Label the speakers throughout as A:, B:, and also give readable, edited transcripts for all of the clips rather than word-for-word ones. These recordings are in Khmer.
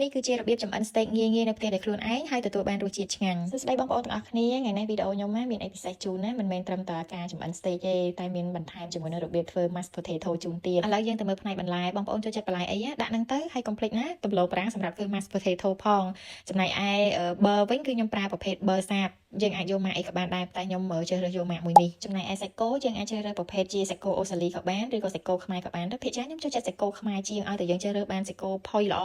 A: នេះគឺជារបៀបចម្អិន steak ងាយៗនៅផ្ទះដោយខ្លួនឯងហើយទទួលបានរសជាតិឆ្ងាញ់សួស្តីបងប្អូនទាំងអស់គ្នាថ្ងៃនេះវីដេអូខ្ញុំមានអីពិសេសជូនណាមិនមែនត្រឹមតែការចម្អិន steak ទេតែមានបន្ថែមជាមួយនឹងរបៀបធ្វើ mashed potato ជូនទៀតឥឡូវយើងទៅមើលផ្នែកបន្លែបងប្អូនចូលចិត្តបន្លែអីដាក់ហ្នឹងទៅហើយកុំភ្លេចណាដំឡូងប្រាំងសម្រាប់ធ្វើ mashed potato ផងចំណែកឯ bơ វិញគឺខ្ញុំប្រើប្រភេទ bơ សាបយើងអាចយកម៉ាកអីក៏បានដែរតែខ្ញុំជ្រើសរើសយកម៉ាកមួយនេះចំណែកឯសាច់គោយើងអាចជ្រើសរើសប្រភេទជាសាច់គោអូស្ត្រាលីក៏បានឬក៏សាច់គោខ្មែរក៏បានទៅភាគច្រើនខ្ញុំចូលចិត្តសាច់គោខ្មែរជាងឲ្យតែយើងជ្រើសរើសបានសាច់គោផុយល្អ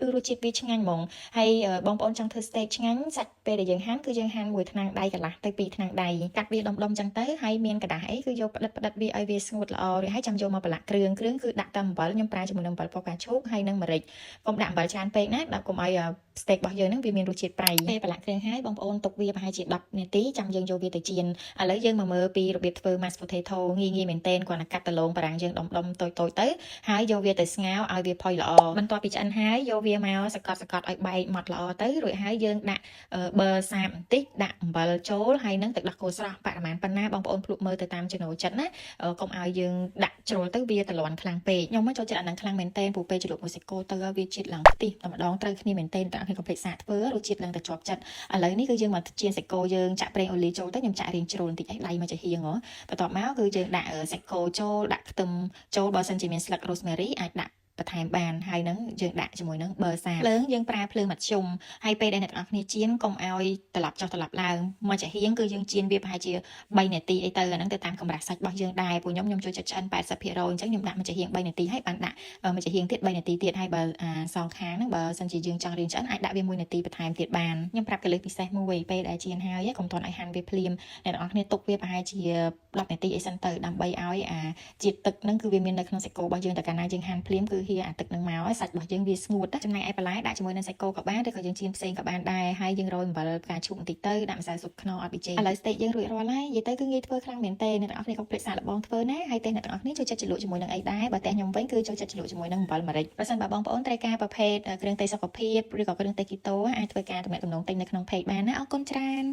A: គឺរសជាតិវាឆ្ងាញ់ហ្មងហើយបងប្អូនចង់ធ្វើ steak ឆ្ងាញ់សាច់ពេលដែលយើងហាន់គឺយើងហាន់មួយថ្នាំងដៃកន្លះទៅ2ថ្នាំងដៃកាត់វាដុំៗចឹងទៅហើយមានกระดาษអីគឺយកផ្ដិតវាឲ្យវាស្ងួតល្អរួចហើយចាំយកមកប្រឡាក់គ្រឿងគឺដាក់តែអំបិលខ្ញុំប្រើជាមួយនឹងអំបិលពណ៌ផ្កាឈូកហើយនឹងម្រេចកុំដាក់អំបិលច្រើនពេកណាដាក់កុំឲ្យ steak របស់យើងហ្នឹងវាមានរសជាតិប្រៃពេលប្រឡាក់គ្រឿងហើយបងប្អូនទុកវាប្រហែលជា10នាទីចាំយើងយកវាទៅចៀនឥឡូវយើងមកមើលពីរបៀបធ្វើ mashed potato ងាយមែនទែនគ្រាន់តែកាត់ដលងបារាំងយើងដុំតូចទៅហើយយកវាទៅស្ងោរឲ្យវាផុយល្អបន្ទាប់ពីឆ្អិនហើយយកវាមកសកត់ឲ្យបែកម៉ត់ល្អទៅរួចហើយយើងដាក់ប៊ឺសាបបន្តិចដាក់អំបិលចូលហើយនឹងទឹកដោះគោស្រស់បរិមាណប៉ុណ្ណាបងប្អូនភ្លក់មើលទៅតាមចំណូលចិត្តណាកុំឲ្យយើងដាក់ជ្រុលទៅវាតលាន់ខ្លាំងពេកខ្ញុំមកចូលចិត្តអាហ្នឹងខ្លាំងមែនទែនព្រោះពេលជ្រលក់មួយសាច់គោទៅវាជាតិឡើងខ្ទិះតែម្ដងត្រូវគ្នាមែនទែនតែអត់មានកុំភ្លេចសាកធ្វើរសជាតិឡើងតែជាប់ចិត្តឥឡូវនេះគឺយើងមកចៀនសាច់គោយើងចាក់ប្រេងអូលីចូលទៅខ្ញុំចាក់រៀងជ្រុលបន្តិចឲ្យដៃមកចាហៀងបន្ទាប់មកគឺយើងដាក់សាច់គោចូលដាក់ខ្ទឹមចូលបើសិនជាមានស្លឹក rosemary អាចដាក់បន្ថែមបានហើយនឹងយើងដាក់ជាមួយនឹងប៊ឺសាភ្លើងយើងប្រើភ្លើងមធ្យមហើយពេលដែលអ្នកទាំងអស់គ្នាចៀនកុំឲ្យត្រឡប់ចុះត្រឡប់ឡើងមកចាហៀងគឺយើងចៀនវាប្រហែលជា3នាទីអីទៅអាហ្នឹងទៅតាមកម្រាស់សាច់របស់យើងដែរព្រោះខ្ញុំចូលចិត្តឆ្អិន 80% អញ្ចឹងខ្ញុំដាក់មកចាហៀង3នាទីហើយបានដាក់មកចាហៀងទៀត3នាទីទៀតហើយបើសងខាងហ្នឹងបើសិនជាយើងចង់រៀងឆ្អិនអាចដាក់វា1នាទីបន្ថែមទៀតបានខ្ញុំប្រាប់កលឹះពិសេសមួយពេលដែលចៀនហើយកុំទាន់ឲ្យហាន់វាភ្លាមអ្នកទាំងអស់គ្នាទុកវាប្រហែលជា10នាទីអីសិនទៅដើម្បីឲ្យជាតិទឹកហ្នឹងគឺវាមាននៅក្នុងសាច់គោរបស់យើងតែកាលណាយើងហាន់ភ្លាមគឺហៀអាទឹកហ្នឹងមកឲ្យសាច់របស់យើងវាស្ងួតចំណែកឯបន្លែដាក់ជាមួយនឹងសាច់គោក៏បានឬក៏យើងចៀនផ្សេងក៏បានដែរហើយយើងរោយអំបិលផ្កាឈូកបន្តិចទៅដាក់ម្សៅស៊ុបខ្នុរអត់ប៊ីចេងឥឡូវ steak យើងរួចរាល់ហើយនិយាយទៅគឺងាយធ្វើខ្លាំងមែនទេអ្នកទាំងអស់គ្នាកុំភ្លេចសាកល្បងធ្វើណាហើយតែអ្នកទាំងអស់គ្នាចូលចិត្តជ្រលក់ជាមួយនឹងអីដែរបើតែខ្ញុំវិញគឺចូលចិត្តជ្រលក់ជាមួយនឹងអំបិលម្រេចបើសិនបើបងប្អូនត្រូវការប្រភេទគ្រឿងទេសសុខភាពឬក៏គ្រឿងទេសគីតូអាចធ្វើការទំនាក់ទំនងទិញនៅក្នុង page បានណាអរគុណច្រើន